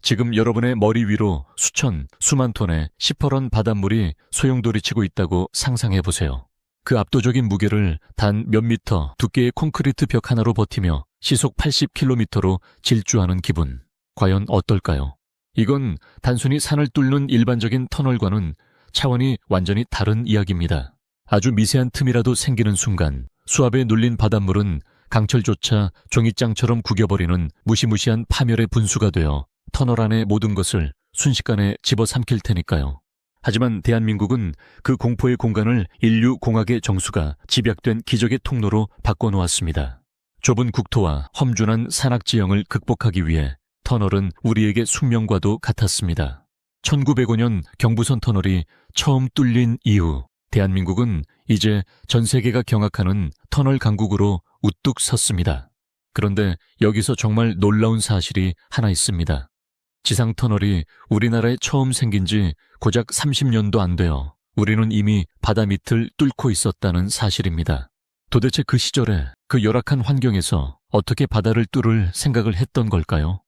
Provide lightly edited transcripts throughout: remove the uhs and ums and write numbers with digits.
지금 여러분의 머리 위로 수만 톤의 시퍼런 바닷물이 소용돌이치고 있다고 상상해 보세요. 그 압도적인 무게를 단 몇 미터 두께의 콘크리트 벽 하나로 버티며 시속 80km로 질주하는 기분. 과연 어떨까요? 이건 단순히 산을 뚫는 일반적인 터널과는 차원이 완전히 다른 이야기입니다. 아주 미세한 틈이라도 생기는 순간 수압에 눌린 바닷물은 강철조차 종이장처럼 구겨버리는 무시무시한 파멸의 분수가 되어 터널 안의 모든 것을 순식간에 집어삼킬 테니까요. 하지만 대한민국은 그 공포의 공간을 인류공학의 정수가 집약된 기적의 통로로 바꿔놓았습니다. 좁은 국토와 험준한 산악지형을 극복하기 위해 터널은 우리에게 숙명과도 같았습니다. 1905년 경부선 터널이 처음 뚫린 이후 대한민국은 이제 전 세계가 경악하는 터널 강국으로 우뚝 섰습니다. 그런데 여기서 정말 놀라운 사실이 하나 있습니다. 지상터널이 우리나라에 처음 생긴 지 고작 30년도 안 되어 우리는 이미 바다 밑을 뚫고 있었다는 사실입니다. 도대체 그 시절에 그 열악한 환경에서 어떻게 바다를 뚫을 생각을 했던 걸까요?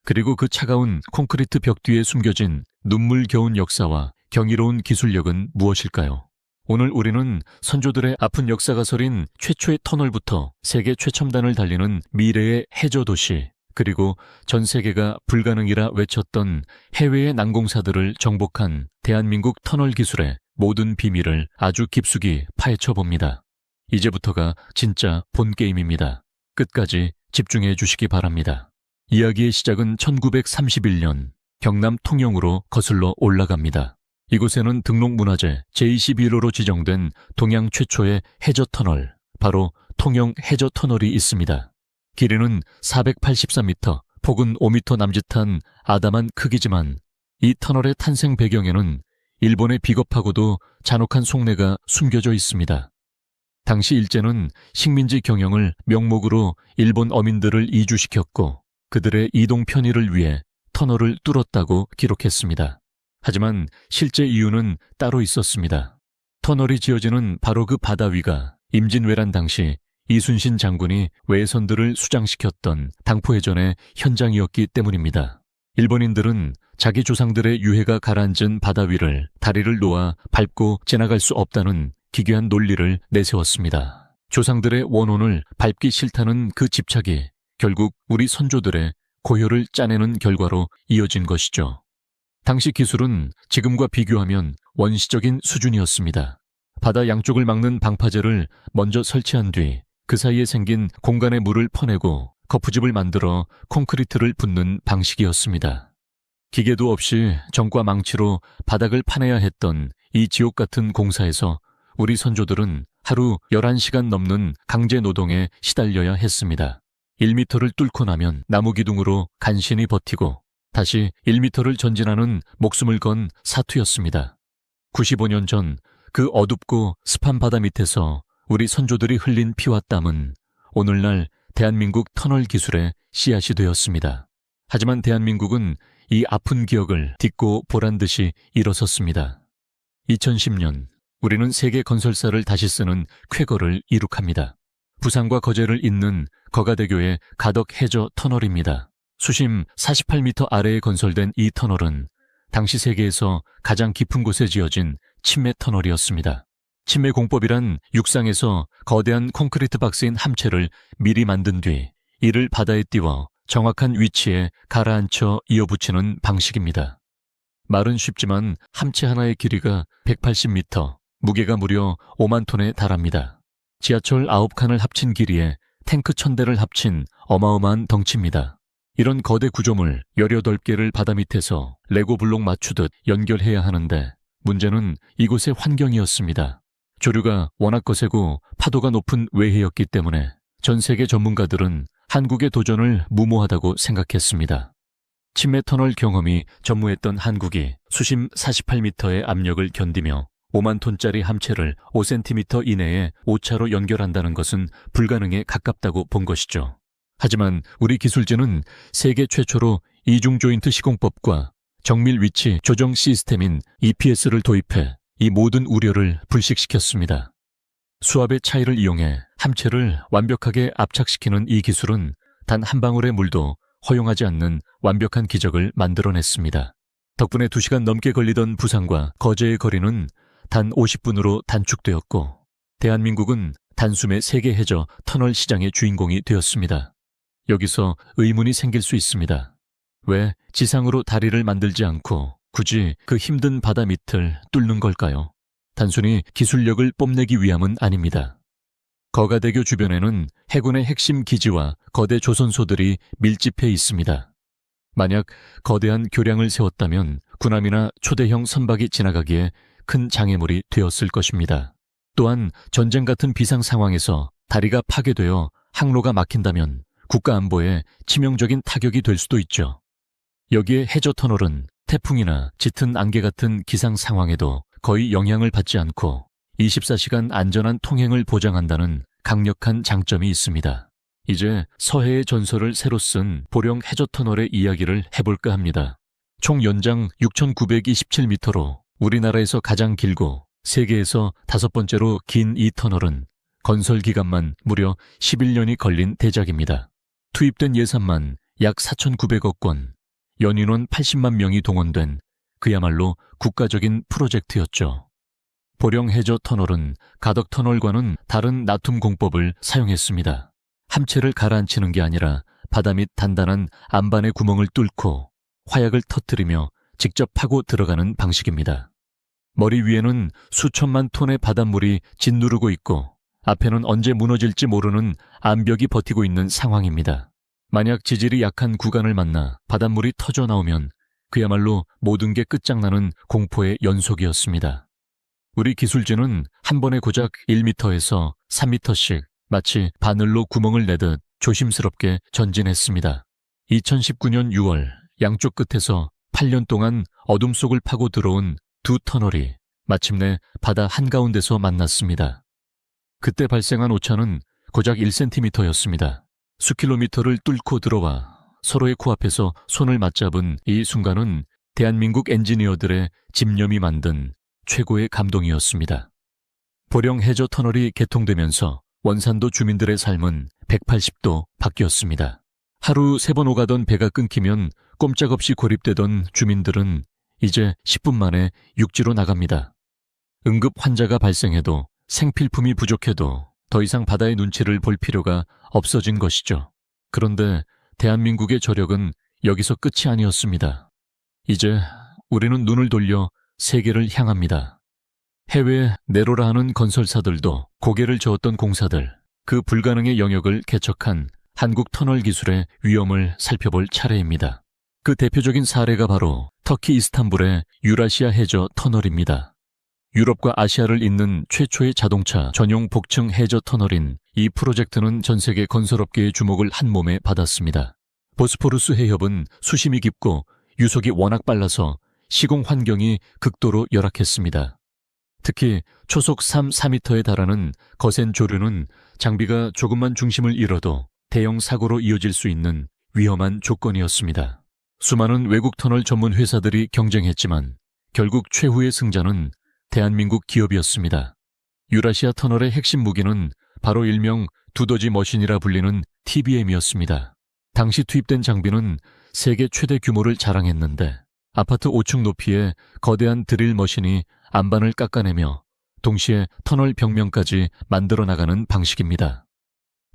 그리고 그 차가운 콘크리트 벽 뒤에 숨겨진 눈물겨운 역사와 경이로운 기술력은 무엇일까요? 오늘 우리는 선조들의 아픈 역사가 서린 최초의 터널부터 세계 최첨단을 달리는 미래의 해저도시, 그리고 전 세계가 불가능이라 외쳤던 해외의 난공사들을 정복한 대한민국 터널 기술의 모든 비밀을 아주 깊숙이 파헤쳐 봅니다. 이제부터가 진짜 본 게임입니다. 끝까지 집중해 주시기 바랍니다. 이야기의 시작은 1931년 경남 통영으로 거슬러 올라갑니다. 이곳에는 등록문화재 제21호로 지정된 동양 최초의 해저터널, 바로 통영 해저터널이 있습니다. 길이는 483m, 폭은 5m 남짓한 아담한 크기지만 이 터널의 탄생 배경에는 일본의 비겁하고도 잔혹한 속내가 숨겨져 있습니다. 당시 일제는 식민지 경영을 명목으로 일본 어민들을 이주시켰고 그들의 이동 편의를 위해 터널을 뚫었다고 기록했습니다. 하지만 실제 이유는 따로 있었습니다. 터널이 지어지는 바로 그 바다 위가 임진왜란 당시 이순신 장군이 외선들을 수장시켰던 당포해전의 현장이었기 때문입니다. 일본인들은 자기 조상들의 유해가 가라앉은 바다 위를 다리를 놓아 밟고 지나갈 수 없다는 기괴한 논리를 내세웠습니다. 조상들의 원혼을 밟기 싫다는 그 집착이 결국 우리 선조들의 고혈을 짜내는 결과로 이어진 것이죠. 당시 기술은 지금과 비교하면 원시적인 수준이었습니다. 바다 양쪽을 막는 방파제를 먼저 설치한 뒤 그 사이에 생긴 공간에 물을 퍼내고 거푸집을 만들어 콘크리트를 붓는 방식이었습니다. 기계도 없이 정과 망치로 바닥을 파내야 했던 이 지옥 같은 공사에서 우리 선조들은 하루 11시간 넘는 강제 노동에 시달려야 했습니다. 1m를 뚫고 나면 나무 기둥으로 간신히 버티고 다시 1m를 전진하는 목숨을 건 사투였습니다. 95년 전 그 어둡고 습한 바다 밑에서 우리 선조들이 흘린 피와 땀은 오늘날 대한민국 터널 기술의 씨앗이 되었습니다. 하지만 대한민국은 이 아픈 기억을 딛고 보란듯이 일어섰습니다. 2010년 우리는 세계 건설사를 다시 쓰는 쾌거를 이룩합니다. 부산과 거제를 잇는 거가대교의 가덕 해저 터널입니다. 수심 48m 아래에 건설된 이 터널은 당시 세계에서 가장 깊은 곳에 지어진 침매 터널이었습니다. 침매 공법이란 육상에서 거대한 콘크리트 박스인 함체를 미리 만든 뒤 이를 바다에 띄워 정확한 위치에 가라앉혀 이어붙이는 방식입니다. 말은 쉽지만 함체 하나의 길이가 180m, 무게가 무려 5만 톤에 달합니다. 지하철 9칸을 합친 길이에 탱크 1000대를 합친 어마어마한 덩치입니다. 이런 거대 구조물 18개를 바다 밑에서 레고 블록 맞추듯 연결해야 하는데 문제는 이곳의 환경이었습니다. 조류가 워낙 거세고 파도가 높은 외해였기 때문에 전 세계 전문가들은 한국의 도전을 무모하다고 생각했습니다. 침매 터널 경험이 전무했던 한국이 수심 48m의 압력을 견디며 5만 톤짜리 함체를 5cm 이내에 오차로 연결한다는 것은 불가능에 가깝다고 본 것이죠. 하지만 우리 기술진은 세계 최초로 이중 조인트 시공법과 정밀 위치 조정 시스템인 EPS를 도입해 이 모든 우려를 불식시켰습니다. 수압의 차이를 이용해 함체를 완벽하게 압착시키는 이 기술은 단 한 방울의 물도 허용하지 않는 완벽한 기적을 만들어냈습니다. 덕분에 2시간 넘게 걸리던 부산과 거제의 거리는 단 50분으로 단축되었고 대한민국은 단숨에 세계 해저 터널 시장의 주인공이 되었습니다. 여기서 의문이 생길 수 있습니다. 왜 지상으로 다리를 만들지 않고 굳이 그 힘든 바다 밑을 뚫는 걸까요? 단순히 기술력을 뽐내기 위함은 아닙니다. 거가대교 주변에는 해군의 핵심 기지와 거대 조선소들이 밀집해 있습니다. 만약 거대한 교량을 세웠다면 군함이나 초대형 선박이 지나가기에 큰 장애물이 되었을 것입니다. 또한 전쟁 같은 비상 상황에서 다리가 파괴되어 항로가 막힌다면 국가 안보에 치명적인 타격이 될 수도 있죠. 여기에 해저터널은 태풍이나 짙은 안개 같은 기상 상황에도 거의 영향을 받지 않고 24시간 안전한 통행을 보장한다는 강력한 장점이 있습니다. 이제 서해의 전설을 새로 쓴 보령 해저터널의 이야기를 해볼까 합니다. 총 연장 6,927m로 우리나라에서 가장 길고 세계에서 5번째로 긴 이 터널은 건설 기간만 무려 11년이 걸린 대작입니다. 투입된 예산만 약 4,900억 원, 연인원 80만 명이 동원된 그야말로 국가적인 프로젝트였죠. 보령 해저 터널은 가덕 터널과는 다른 나툼 공법을 사용했습니다. 함체를 가라앉히는 게 아니라 바다 밑 단단한 안반의 구멍을 뚫고 화약을 터뜨리며 직접 파고 들어가는 방식입니다. 머리 위에는 수천만 톤의 바닷물이 짓누르고 있고 앞에는 언제 무너질지 모르는 암벽이 버티고 있는 상황입니다. 만약 지질이 약한 구간을 만나 바닷물이 터져 나오면 그야말로 모든 게 끝장나는 공포의 연속이었습니다. 우리 기술진은 한 번에 고작 1m에서 3m씩 마치 바늘로 구멍을 내듯 조심스럽게 전진했습니다. 2019년 6월 양쪽 끝에서 8년 동안 어둠 속을 파고 들어온 두 터널이 마침내 바다 한가운데서 만났습니다. 그때 발생한 오차는 고작 1cm였습니다. 수킬로미터를 뚫고 들어와 서로의 코앞에서 손을 맞잡은 이 순간은 대한민국 엔지니어들의 집념이 만든 최고의 감동이었습니다. 보령 해저 터널이 개통되면서 원산도 주민들의 삶은 180도 바뀌었습니다. 하루 3번 오가던 배가 끊기면 꼼짝없이 고립되던 주민들은 이제 10분 만에 육지로 나갑니다. 응급 환자가 발생해도 생필품이 부족해도 더 이상 바다의 눈치를 볼 필요가 없어진 것이죠. 그런데 대한민국의 저력은 여기서 끝이 아니었습니다. 이제 우리는 눈을 돌려 세계를 향합니다. 해외 내로라 하는 건설사들도 고개를 저었던 공사들, 그 불가능의 영역을 개척한 한국 터널 기술의 위험을 살펴볼 차례입니다. 그 대표적인 사례가 바로 터키 이스탄불의 유라시아 해저 터널입니다. 유럽과 아시아를 잇는 최초의 자동차 전용 복층 해저 터널인 이 프로젝트는 전 세계 건설업계의 주목을 한 몸에 받았습니다. 보스포루스 해협은 수심이 깊고 유속이 워낙 빨라서 시공 환경이 극도로 열악했습니다. 특히 초속 4m에 달하는 거센 조류는 장비가 조금만 중심을 잃어도 대형 사고로 이어질 수 있는 위험한 조건이었습니다. 수많은 외국 터널 전문 회사들이 경쟁했지만 결국 최후의 승자는 대한민국 기업이었습니다. 유라시아 터널의 핵심 무기는 바로 일명 두더지 머신이라 불리는 TBM이었습니다. 당시 투입된 장비는 세계 최대 규모를 자랑했는데 아파트 5층 높이의 거대한 드릴 머신이 안반을 깎아내며 동시에 터널 벽면까지 만들어 나가는 방식입니다.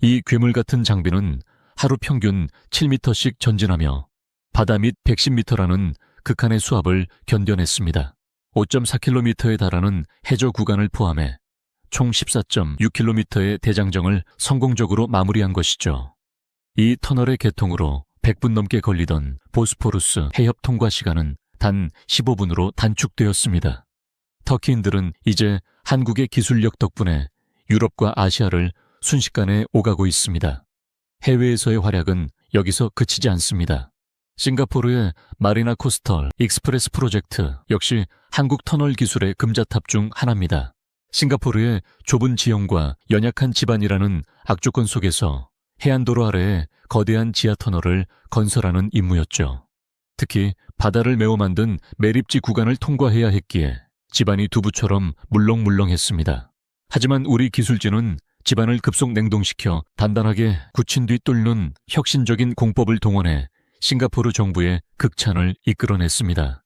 이 괴물 같은 장비는 하루 평균 7m씩 전진하며 바다 밑 110m라는 극한의 수압을 견뎌냈습니다. 5.4km에 달하는 해저 구간을 포함해 총 14.6km의 대장정을 성공적으로 마무리한 것이죠. 이 터널의 개통으로 100분 넘게 걸리던 보스포루스 해협 통과 시간은 단 15분으로 단축되었습니다. 터키인들은 이제 한국의 기술력 덕분에 유럽과 아시아를 순식간에 오가고 있습니다. 해외에서의 활약은 여기서 그치지 않습니다. 싱가포르의 마리나 코스털 익스프레스 프로젝트 역시 한국 터널 기술의 금자탑 중 하나입니다. 싱가포르의 좁은 지형과 연약한 지반이라는 악조건 속에서 해안도로 아래에 거대한 지하터널을 건설하는 임무였죠. 특히 바다를 메워 만든 매립지 구간을 통과해야 했기에 지반이 두부처럼 물렁물렁했습니다. 하지만 우리 기술진은 지반을 급속 냉동시켜 단단하게 굳힌 뒤 뚫는 혁신적인 공법을 동원해 싱가포르 정부의 극찬을 이끌어냈습니다.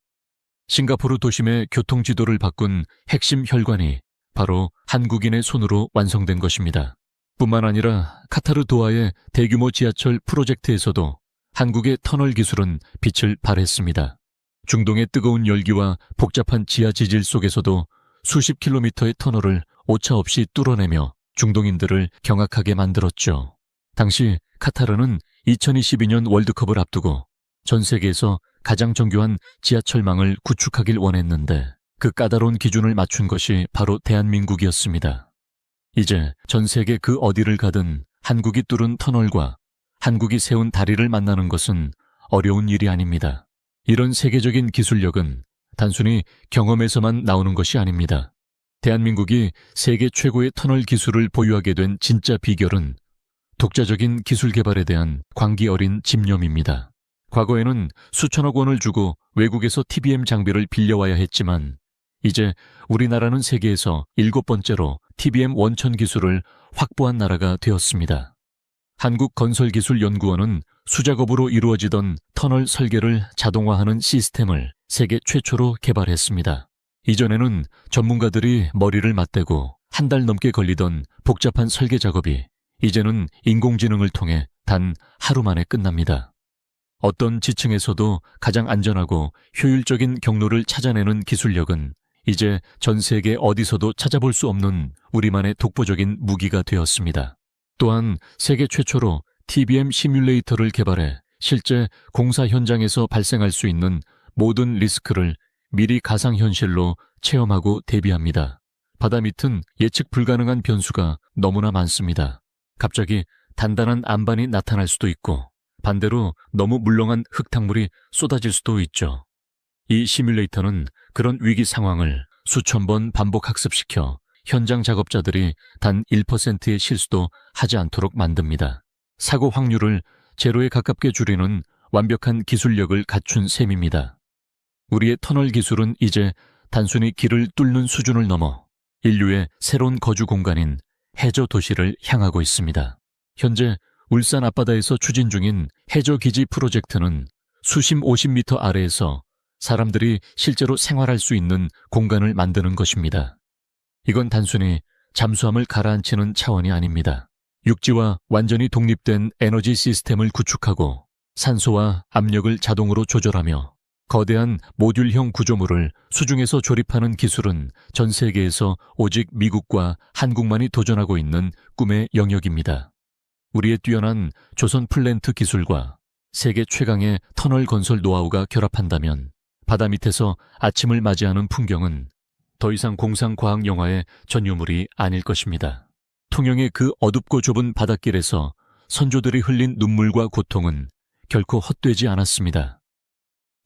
싱가포르 도심의 교통지도를 바꾼 핵심 혈관이 바로 한국인의 손으로 완성된 것입니다. 뿐만 아니라 카타르 도하의 대규모 지하철 프로젝트에서도 한국의 터널 기술은 빛을 발했습니다. 중동의 뜨거운 열기와 복잡한 지하 지질 속에서도 수십 킬로미터의 터널을 오차없이 뚫어내며 중동인들을 경악하게 만들었죠. 당시 카타르는 2022년 월드컵을 앞두고 전 세계에서 가장 정교한 지하철망을 구축하길 원했는데 그 까다로운 기준을 맞춘 것이 바로 대한민국이었습니다. 이제 전 세계 그 어디를 가든 한국이 뚫은 터널과 한국이 세운 다리를 만나는 것은 어려운 일이 아닙니다. 이런 세계적인 기술력은 단순히 경험에서만 나오는 것이 아닙니다. 대한민국이 세계 최고의 터널 기술을 보유하게 된 진짜 비결은 독자적인 기술 개발에 대한 광기 어린 집념입니다. 과거에는 수천억 원을 주고 외국에서 TBM 장비를 빌려와야 했지만 이제 우리나라는 세계에서 7번째로 TBM 원천 기술을 확보한 나라가 되었습니다. 한국건설기술연구원은 수작업으로 이루어지던 터널 설계를 자동화하는 시스템을 세계 최초로 개발했습니다. 이전에는 전문가들이 머리를 맞대고 한 달 넘게 걸리던 복잡한 설계 작업이 이제는 인공지능을 통해 단 하루 만에 끝납니다. 어떤 지층에서도 가장 안전하고 효율적인 경로를 찾아내는 기술력은 이제 전 세계 어디서도 찾아볼 수 없는 우리만의 독보적인 무기가 되었습니다. 또한 세계 최초로 TBM 시뮬레이터를 개발해 실제 공사 현장에서 발생할 수 있는 모든 리스크를 미리 가상현실로 체험하고 대비합니다. 바다 밑은 예측 불가능한 변수가 너무나 많습니다. 갑자기 단단한 안반이 나타날 수도 있고 반대로 너무 물렁한 흙탕물이 쏟아질 수도 있죠. 이 시뮬레이터는 그런 위기 상황을 수천 번 반복 학습시켜 현장 작업자들이 단 1%의 실수도 하지 않도록 만듭니다. 사고 확률을 제로에 가깝게 줄이는 완벽한 기술력을 갖춘 셈입니다. 우리의 터널 기술은 이제 단순히 길을 뚫는 수준을 넘어 인류의 새로운 거주 공간인 해저 도시를 향하고 있습니다. 현재 울산 앞바다에서 추진 중인 해저기지 프로젝트는 수심 50m 아래에서 사람들이 실제로 생활할 수 있는 공간을 만드는 것입니다. 이건 단순히 잠수함을 가라앉히는 차원이 아닙니다. 육지와 완전히 독립된 에너지 시스템을 구축하고 산소와 압력을 자동으로 조절하며 거대한 모듈형 구조물을 수중에서 조립하는 기술은 전 세계에서 오직 미국과 한국만이 도전하고 있는 꿈의 영역입니다. 우리의 뛰어난 조선 플랜트 기술과 세계 최강의 터널 건설 노하우가 결합한다면 바다 밑에서 아침을 맞이하는 풍경은 더 이상 공상과학 영화의 전유물이 아닐 것입니다. 통영의 그 어둡고 좁은 바닷길에서 선조들이 흘린 눈물과 고통은 결코 헛되지 않았습니다.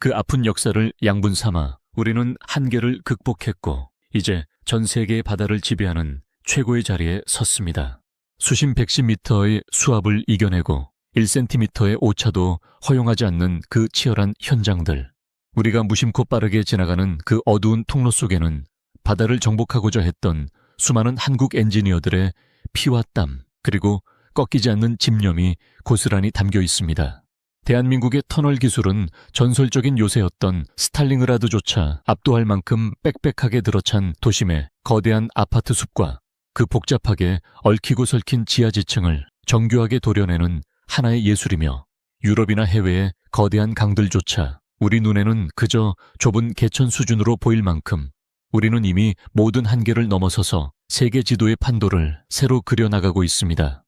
그 아픈 역사를 양분 삼아 우리는 한계를 극복했고 이제 전 세계의 바다를 지배하는 최고의 자리에 섰습니다. 수심 110m의 수압을 이겨내고 1cm의 오차도 허용하지 않는 그 치열한 현장들. 우리가 무심코 빠르게 지나가는 그 어두운 통로 속에는 바다를 정복하고자 했던 수많은 한국 엔지니어들의 피와 땀 그리고 꺾이지 않는 집념이 고스란히 담겨 있습니다. 대한민국의 터널 기술은 전설적인 요새였던 스탈링그라드조차 압도할 만큼 빽빽하게 들어찬 도심의 거대한 아파트 숲과 그 복잡하게 얽히고 설킨 지하지층을 정교하게 도려내는 하나의 예술이며 유럽이나 해외의 거대한 강들조차 우리 눈에는 그저 좁은 개천 수준으로 보일 만큼 우리는 이미 모든 한계를 넘어서서 세계 지도의 판도를 새로 그려나가고 있습니다.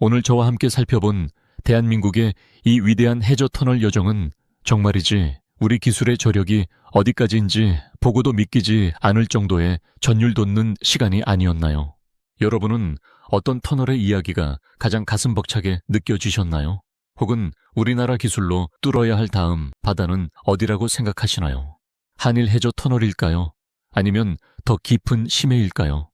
오늘 저와 함께 살펴본 대한민국의 이 위대한 해저 터널 여정은 정말이지 우리 기술의 저력이 어디까지인지 보고도 믿기지 않을 정도의 전율 돋는 시간이 아니었나요? 여러분은 어떤 터널의 이야기가 가장 가슴 벅차게 느껴지셨나요? 혹은 우리나라 기술로 뚫어야 할 다음 바다는 어디라고 생각하시나요? 한일 해저 터널일까요? 아니면 더 깊은 심해일까요?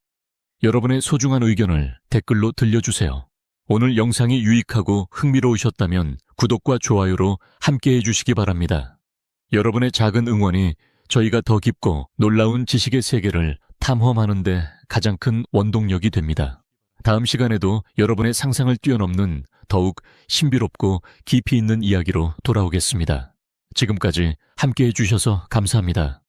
여러분의 소중한 의견을 댓글로 들려주세요. 오늘 영상이 유익하고 흥미로우셨다면 구독과 좋아요로 함께해 주시기 바랍니다. 여러분의 작은 응원이 저희가 더 깊고 놀라운 지식의 세계를 탐험하는 데 가장 큰 원동력이 됩니다. 다음 시간에도 여러분의 상상을 뛰어넘는 더욱 신비롭고 깊이 있는 이야기로 돌아오겠습니다. 지금까지 함께 해주셔서 감사합니다.